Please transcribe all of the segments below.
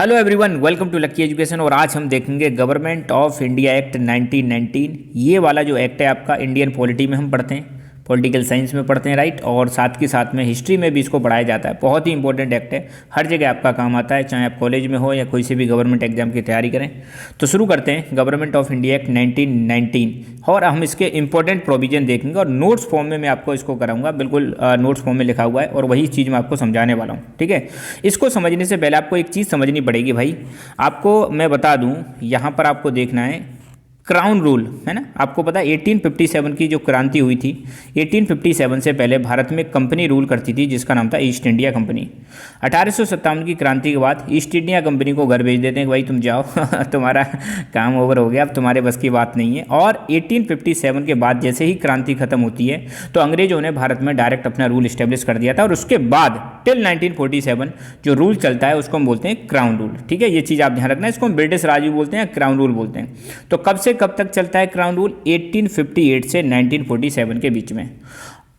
Hello everyone, welcome to lucky education. और आज हम देखेंगे गवर्नमेंट ऑफ इंडिया एक्ट 1919। ये वाला जो एक्ट है आपका इंडियन पॉलिटी में हम पढ़ते हैं, पॉलिटिकल साइंस में पढ़ते हैं, राइट। और साथ के साथ में हिस्ट्री में भी इसको पढ़ाया जाता है। बहुत ही इंपॉर्टेंट एक्ट है, हर जगह आपका काम आता है, चाहे आप कॉलेज में हो या कोई से भी गवर्नमेंट एग्जाम की तैयारी करें। तो शुरू करते हैं गवर्नमेंट ऑफ इंडिया एक्ट 1919 और हम इसके इंपॉर्टेंट प्रोविजन देखेंगे और नोट्स फॉर्म में मैं आपको इसको कराऊंगा। बिल्कुल नोट्स फॉर्म में लिखा हुआ है और वही चीज़ मैं आपको समझाने वाला हूँ, ठीक है। इसको समझने से पहले आपको एक चीज़ समझनी पड़ेगी भाई। आपको मैं बता दूँ, यहाँ पर आपको देखना है क्राउन रूल, है ना। आपको पता है 1857 की जो क्रांति हुई थी, 1857 से पहले भारत में कंपनी रूल करती थी जिसका नाम था ईस्ट इंडिया कंपनी। 1857 की क्रांति के बाद ईस्ट इंडिया कंपनी को घर भेज देते हैं कि भाई तुम जाओ तुम्हारा काम ओवर हो गया, अब तुम्हारे बस की बात नहीं है। और 1857 के बाद जैसे ही क्रांति खत्म होती है तो अंग्रेजों ने भारत में डायरेक्ट अपना रूल इस्टेब्लिश कर दिया था। और उसके बाद टिल 1947 जो रूल चलता है उसको हम बोलते हैं क्राउन रूल, ठीक है। ये चीज़ आप ध्यान रखना, इसको हम ब्रिटिश राज भी बोलते हैं, क्राउन रूल बोलते हैं। तो कब से कब तक चलता है क्राउन रूल? 1858 से 1947 के बीच में।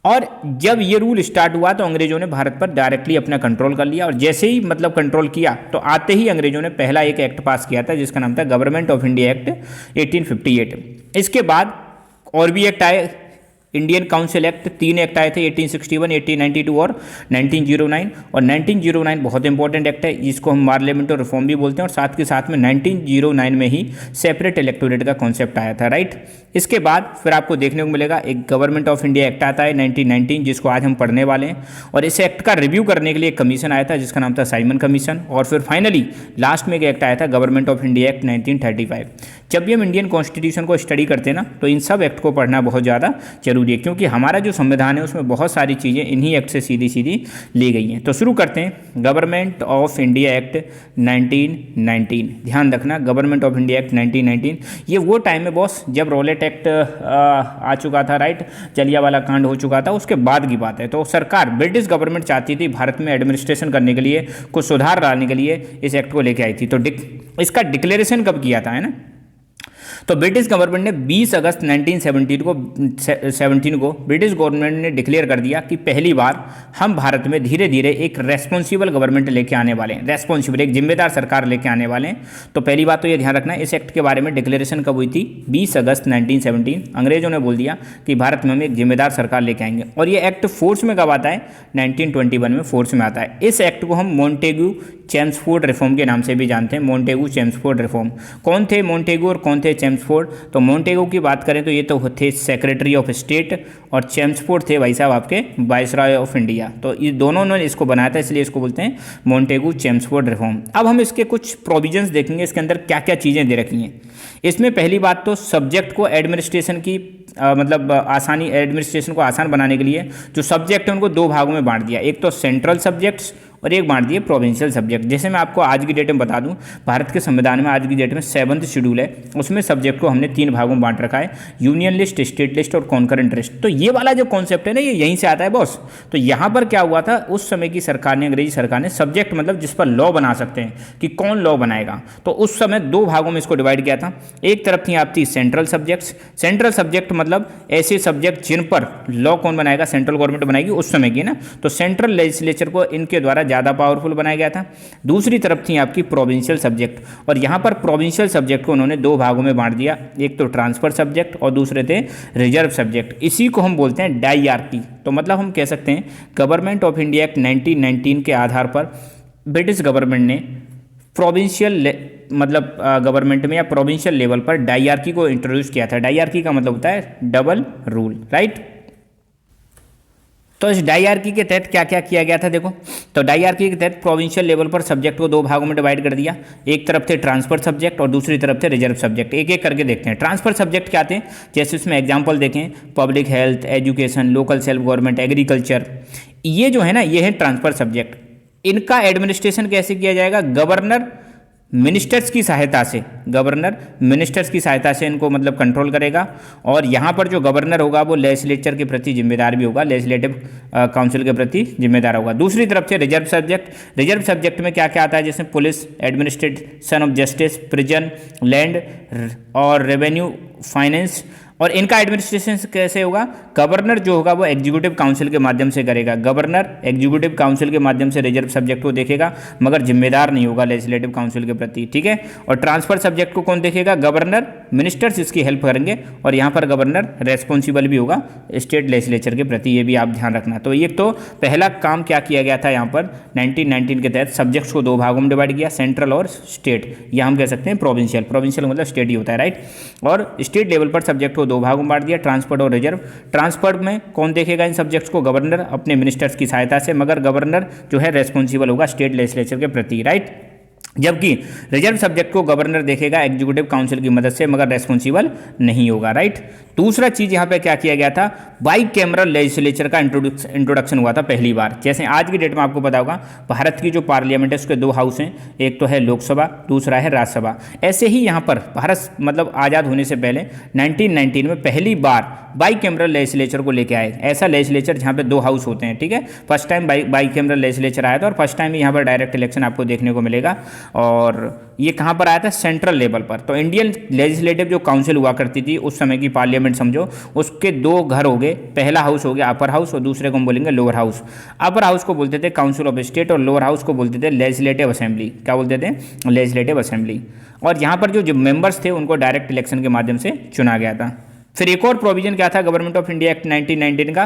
और जब ये रूल स्टार्ट हुआ तो अंग्रेजों ने भारत पर डायरेक्टली अपना कंट्रोल कर लिया। और जैसे ही मतलब कंट्रोल किया तो आते ही अंग्रेजों ने पहला एक एक्ट पास किया था जिसका नाम था गवर्नमेंट ऑफ इंडिया एक्ट 1858। इसके बाद और भी एक्ट आए, इंडियन काउंसिल एक्ट, 3 एक्ट आए थे 1861, 1892 और 1909। और 1909 बहुत इंपॉर्टेंट एक्ट है, जिसको हम पार्लियामेंट रिफॉर्म भी बोलते हैं। और साथ के साथ में 1909 में ही सेपरेट इलेक्टोरेट का कॉन्सेप्ट आया था, राइट। इसके बाद फिर आपको देखने को मिलेगा एक गवर्नमेंट ऑफ इंडिया एक्ट आता है 1919, जिसको आज हम पढ़ने वाले हैं। और इस एक्ट का रिव्यू करने के लिए एक कमीशन आया था जिसका नाम था साइमन कमीशन। और फिर फाइनली लास्ट में एक एक्ट आया था गवर्नमेंट ऑफ इंडिया एक्ट 1935। जब भी हम इंडियन कॉन्स्टिट्यूशन को स्टडी करते हैं ना तो इन सब एक्ट को पढ़ना बहुत ज़्यादा जरूरी है, क्योंकि हमारा जो संविधान है उसमें बहुत सारी चीज़ें इन्हीं एक्ट से सीधी सीधी ली गई हैं। तो शुरू करते हैं गवर्नमेंट ऑफ इंडिया एक्ट 1919। ध्यान रखना, गवर्नमेंट ऑफ इंडिया एक्ट 1919 ये वो टाइम है बॉस जब रॉलेट एक्ट आ चुका था, राइट। जलियांवाला कांड हो चुका था, उसके बाद की बात है। तो सरकार, ब्रिटिश गवर्नमेंट चाहती थी भारत में एडमिनिस्ट्रेशन करने के लिए, कुछ सुधार लाने के लिए इस एक्ट को लेके आई थी। तो इसका डिक्लेरेशन कब किया था, है ना। तो ब्रिटिश गवर्नमेंट ने 20 अगस्त 1917 को ब्रिटिश गवर्नमेंट ने डिक्लेयर कर दिया कि पहली बार हम भारत में धीरे धीरे एक रेस्पॉन्सिबल गवर्नमेंट लेके आने वाले हैं, रेस्पॉन्सिबल एक जिम्मेदार सरकार लेके आने वाले हैं। तो पहली बात तो ये ध्यान रखना, इस एक्ट के बारे में डिक्लेरेशन कब हुई थी? 20 अगस्त 1917। अंग्रेजों ने बोल दिया कि भारत में हम एक जिम्मेदार सरकार लेके आएंगे। और ये एक्ट फोर्स में कब आता है? 1921 में फोर्स में आता है। इस एक्ट को हम मोंटेगू चेम्सफोर्ड रिफॉर्म के नाम से भी जानते हैं, मोंटेगू चेम्सफोर्ड रिफॉर्म। कौन थे मोंटेगू और कौन थे चेम्सफोर्ड? तो मोंटेगू की बात करें तो ये तो थे सेक्रेटरी ऑफ स्टेट, और चेम्सफोर्ड थे भाई साहब आपके वाइसरॉय ऑफ इंडिया। तो ये दोनों ने इसको बनाया था, इसलिए इसको बोलते हैं मोंटेगू चेम्सफोर्ड रिफॉर्म। अब हम इसके कुछ प्रोविजंस देखेंगे, इसके अंदर क्या क्या चीज़ें दे रखी हैं। इसमें पहली बात तो सब्जेक्ट को एडमिनिस्ट्रेशन की मतलब आसानी, एडमिनिस्ट्रेशन को आसान बनाने के लिए जो सब्जेक्ट है उनको 2 भागों में बांट दिया। एक तो सेंट्रल सब्जेक्ट्स और एक बांट दिए प्रोविंशियल सब्जेक्ट। जैसे मैं आपको आज की डेट में बता दूं, भारत के संविधान में आज की डेट में 7th शेड्यूल है, उसमें सब्जेक्ट को हमने 3 भागों में बांट रखा है, यूनियन लिस्ट, स्टेट लिस्ट और कॉन्करेंट लिस्ट। तो ये वाला जो कॉन्सेप्ट है ना, ये यहीं से आता है बॉस। तो यहाँ पर क्या हुआ था, उस समय की सरकार ने, अंग्रेजी सरकार ने सब्जेक्ट मतलब जिस पर लॉ बना सकते हैं कि कौन लॉ बनाएगा, तो उस समय 2 भागों में इसको डिवाइड किया था। एक तरफ थी आपकी सेंट्रल सब्जेक्ट्स। सेंट्रल सब्जेक्ट मतलब ऐसे सब्जेक्ट जिन पर लॉ कौन बनाएगा? सेंट्रल गवर्नमेंट बनाएगी उस समय की ना। तो सेंट्रल लेजिस्लेचर को इनके द्वारा ज़्यादा पावरफुल बनाया गया था। दूसरी तरफ थी आपकी प्रोविंशियल सब्जेक्ट, और यहाँ पर प्रोविंशियल सब्जेक्ट को उन्होंने 2 भागों में बांट दिया। एक तो ट्रांसफर सब्जेक्ट और दूसरे थे रिजर्व सब्जेक्ट। इसी को हम बोलते हैं डायआरकी। तो मतलब हम कह सकते हैं गवर्नमेंट ऑफ इंडिया एक्ट 1919 के आधार पर ब्रिटिश गवर्नमेंट ने प्रोविंशियल मतलब गवर्नमेंट में या प्रोविंशियल लेवल पर डायआरकी को इंट्रोड्यूस किया था। डायआरकी का मतलब होता है डबल रूल, राइट। तो इस डायआरकी के तहत क्या क्या किया गया था देखो। तो डायआरकी के तहत प्रोविंशियल लेवल पर सब्जेक्ट को 2 भागों में डिवाइड कर दिया। एक तरफ थे ट्रांसफर सब्जेक्ट और दूसरी तरफ थे रिजर्व सब्जेक्ट। एक एक करके देखते हैं। ट्रांसफर सब्जेक्ट क्या थे, जैसे इसमें एग्जांपल देखें, public health, education, local self government, agriculture. ये जो है ना, ये है ट्रांसफर सब्जेक्ट। इनका एडमिनिस्ट्रेशन कैसे किया जाएगा? गवर्नर मिनिस्टर्स की सहायता से, गवर्नर मिनिस्टर्स की सहायता से इनको मतलब कंट्रोल करेगा। और यहाँ पर जो गवर्नर होगा वो लेजिस्लेचर के प्रति जिम्मेदार भी होगा, लेजिस्लेटिव काउंसिल के प्रति जिम्मेदार होगा। दूसरी तरफ से रिजर्व सब्जेक्ट। रिजर्व सब्जेक्ट में क्या क्या आता है, जैसे police, administration of justice, prison, land और रेवेन्यू, फाइनेंस और इनका एडमिनिस्ट्रेशन कैसे होगा? गवर्नर जो होगा वो एग्जीक्यूटिव काउंसिल के माध्यम से करेगा। गवर्नर एग्जीक्यूटिव काउंसिल के माध्यम से रिजर्व सब्जेक्ट को देखेगा, मगर जिम्मेदार नहीं होगा लेजिस्लेटिव काउंसिल के प्रति, ठीक है। और ट्रांसफर सब्जेक्ट को कौन देखेगा? गवर्नर, मिनिस्टर्स इसकी हेल्प करेंगे, और यहाँ पर गवर्नर रेस्पॉन्सिबल भी होगा स्टेट लेजिस्लेचर के प्रति, ये भी आप ध्यान रखना। तो ये तो पहला काम क्या किया गया था यहाँ पर 1919 के तहत, सब्जेक्ट्स को दो भागों में डिवाइड किया, सेंट्रल और स्टेट, या हम कह सकते हैं प्रोविंशियल। प्रोविंशियल मतलब स्टेट ही होता है, राइट। और स्टेट लेवल पर सब्जेक्ट को दो भागों में बांट दिया, ट्रांसपोर्ट और रिजर्व। ट्रांसपोर्ट में कौन देखेगा इन सब्जेक्ट्स को? गवर्नर अपने मिनिस्टर्स की सहायता से, मगर गवर्नर जो है रेस्पॉन्सिबल होगा स्टेट लेजिस्लेचर के प्रति, राइट। जबकि रिजर्व सब्जेक्ट को गवर्नर देखेगा एग्जीक्यूटिव काउंसिल की मदद से, मगर रेस्पॉन्सिबल नहीं होगा, राइट। दूसरा चीज यहाँ पे क्या किया गया था? बाई कैमरल लेजिस्लेचर का इंट्रोडक्शन हुआ था पहली बार। जैसे आज की डेट में आपको पता होगा भारत की जो पार्लियामेंट है उसके दो हाउस हैं, एक तो है लोकसभा, दूसरा है राज्यसभा। ऐसे ही यहाँ पर भारत मतलब आज़ाद होने से पहले 1919 में पहली बार बाई कैमरल लेजिस्लेचर को लेके आए। ऐसा लेजिस्लेचर जहाँ पे दो हाउस होते हैं, ठीक है। First time by cameral legislature आया था, और फर्स्ट टाइम यहाँ पर डायरेक्ट इलेक्शन आपको देखने को मिलेगा। और ये कहाँ पर आया था? सेंट्रल लेवल पर। तो इंडियन लेजिस्लेटिव जो काउंसिल हुआ करती थी उस समय की पार्लियामेंट समझो, उसके दो घर हो गए। पहला हाउस हो गया अपर हाउस, और दूसरे को हम बोलेंगे लोअर हाउस। अपर हाउस को बोलते थे काउंसिल ऑफ स्टेट, और लोअर हाउस को बोलते थे लेजिस्लेटिव असेंबली। क्या बोलते थे? Legislative assembly. और यहाँ पर जो मेंबर्स थे उनको डायरेक्ट इलेक्शन के माध्यम से चुना गया था। फिर एक और प्रोविजन क्या था गवर्नमेंट ऑफ इंडिया एक्ट 1919 का,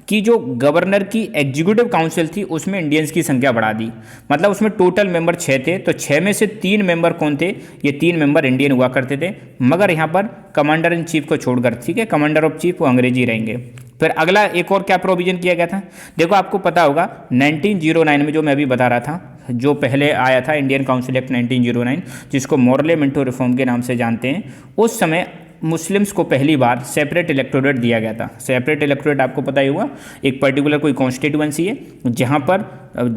कि जो गवर्नर की एग्जीक्यूटिव काउंसिल थी उसमें इंडियंस की संख्या बढ़ा दी। मतलब उसमें टोटल मेंबर 6 थे, तो 6 में से 3 मेंबर कौन थे? ये 3 मेंबर इंडियन हुआ करते थे, मगर यहाँ पर कमांडर इन चीफ को छोड़कर, ठीक है, कमांडर ऑफ चीफ वो अंग्रेजी रहेंगे। फिर अगला एक और क्या प्रोविजन किया गया था? देखो आपको पता होगा 1909 में जो मैं अभी बता रहा था, जो पहले आया था इंडियन काउंसिल एक्ट 1909, जिसको मोरले मिंटो रिफॉर्म के नाम से जानते हैं, उस समय मुस्लिम्स को पहली बार सेपरेट इलेक्टोरेट दिया गया था। सेपरेट इलेक्टोरेट आपको पता ही हुआ, एक पर्टिकुलर कोई कॉन्स्टिट्यूएंसी है जहाँ पर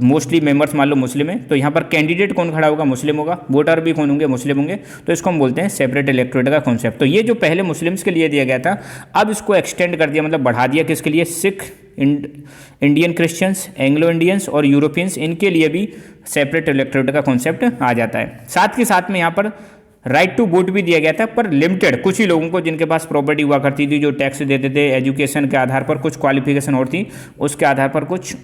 मोस्टली मेंबर्स मान लो मुस्लिम है, तो यहाँ पर कैंडिडेट कौन खड़ा होगा? मुस्लिम होगा, वोटर भी कौन होंगे? मुस्लिम होंगे। तो इसको हम बोलते हैं सेपरेट इलेक्टोरेट का कॉन्सेप्ट। तो ये जो पहले मुस्लिम्स के लिए दिया गया था, अब इसको एक्सटेंड कर दिया, मतलब बढ़ा दिया। किसके लिए? Sikh, Indian Christians, Anglo Indians और यूरोपियंस, इनके लिए भी सेपरेट इलेक्टोरेट का कॉन्सेप्ट आ जाता है। साथ के साथ में यहाँ पर राइट टू वोट भी दिया गया था, पर लिमिटेड कुछ ही लोगों को, जिनके पास प्रॉपर्टी हुआ करती थी, जो टैक्स देते थे, एजुकेशन के आधार पर कुछ क्वालिफिकेशन और थी, उसके आधार पर कुछ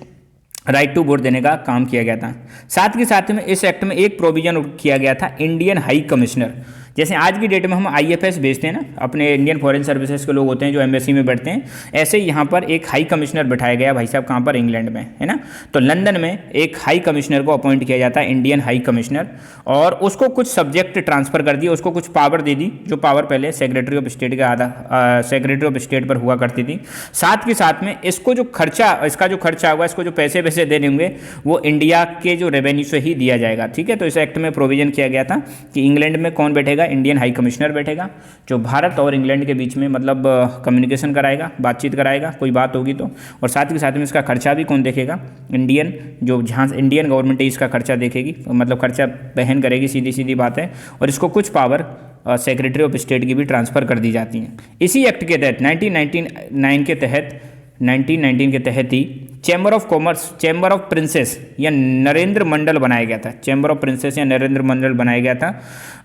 राइट टू वोट देने का काम किया गया था। साथ के साथ में इस एक्ट में एक प्रोविजन किया गया था इंडियन हाई कमिश्नर। जैसे आज की डेट में हम IFS भेजते हैं ना, अपने इंडियन फॉरेन सर्विसेज के लोग होते हैं जो एम्बेसी में बैठते हैं, ऐसे ही यहाँ पर एक हाई कमिश्नर बैठाया गया भाई साहब, कहाँ पर? इंग्लैंड में, है ना। तो लंदन में एक हाई कमिश्नर को अपॉइंट किया जाता है, इंडियन हाई कमिश्नर, और उसको कुछ सब्जेक्ट ट्रांसफर कर दिए, उसको कुछ पावर दे दी, जो पावर पहले सेक्रेटरी ऑफ स्टेट का सेक्रेटरी ऑफ स्टेट पर हुआ करती थी। साथ के साथ में इसको जो खर्चा, इसका जो खर्चा होगा, इसको जो पैसे देने होंगे, वो इंडिया के जो रेवेन्यू से ही दिया जाएगा, ठीक है। तो इस एक्ट में प्रोविजन किया गया था कि इंग्लैंड में कौन बैठेगा? इंडियन हाई कमिश्नर बैठेगा, जो भारत और इंग्लैंड के बीच में मतलब कम्युनिकेशन कराएगा, बातचीत कराएगा, कोई बात होगी तो। और साथ के साथ में इसका खर्चा भी कौन देखेगा? इंडियन, जो जहाँ इंडियन गवर्नमेंट है इसका खर्चा देखेगी, मतलब खर्चा वहन करेगी, सीधी सीधी बात है। और इसको कुछ पावर सेक्रेटरी ऑफ स्टेट की भी ट्रांसफ़र कर दी जाती हैं। इसी एक्ट के तहत 1919 के तहत ही chamber of commerce, chamber of princes या नरेंद्र मंडल बनाया गया था। चैम्बर ऑफ प्रिंसेस या नरेंद्र मंडल बनाया गया था,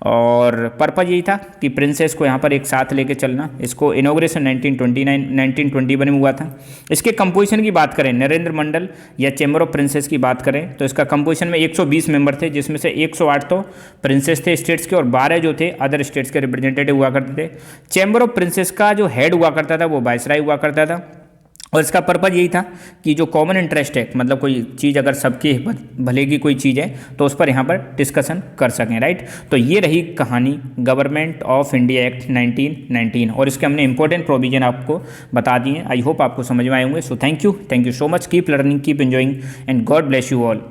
और पर्पज यही था कि प्रिंसेस को यहाँ पर एक साथ लेके चलना। इसको इनॉग्रेशन 1921 में हुआ था। इसके कंपोजिशन की बात करें, नरेंद्र मंडल या चैम्बर ऑफ प्रिंसेस की बात करें, तो इसका कंपोजिशन में 120 मेंबर थे, जिसमें से 108 तो प्रिंसेस थे स्टेट्स के, और 12 जो थे अदर स्टेट्स के रिप्रेजेंटेटिव हुआ करते थे। चैम्बर ऑफ प्रिंसेस का जो हेड हुआ करता था वो वाइसराय हुआ करता था, और इसका पर्पज यही था कि जो कॉमन इंटरेस्ट है, मतलब कोई चीज़ अगर सबके भले की कोई चीज़ है तो उस पर यहाँ पर डिस्कशन कर सकें, राइट। तो ये रही कहानी गवर्नमेंट ऑफ इंडिया एक्ट 1919, और इसके हमने इंपॉर्टेंट प्रोविजन आपको बता दिए। आई होप आपको समझ में आए होंगे। So thank you so much, keep learning, keep enjoying, and God bless you all.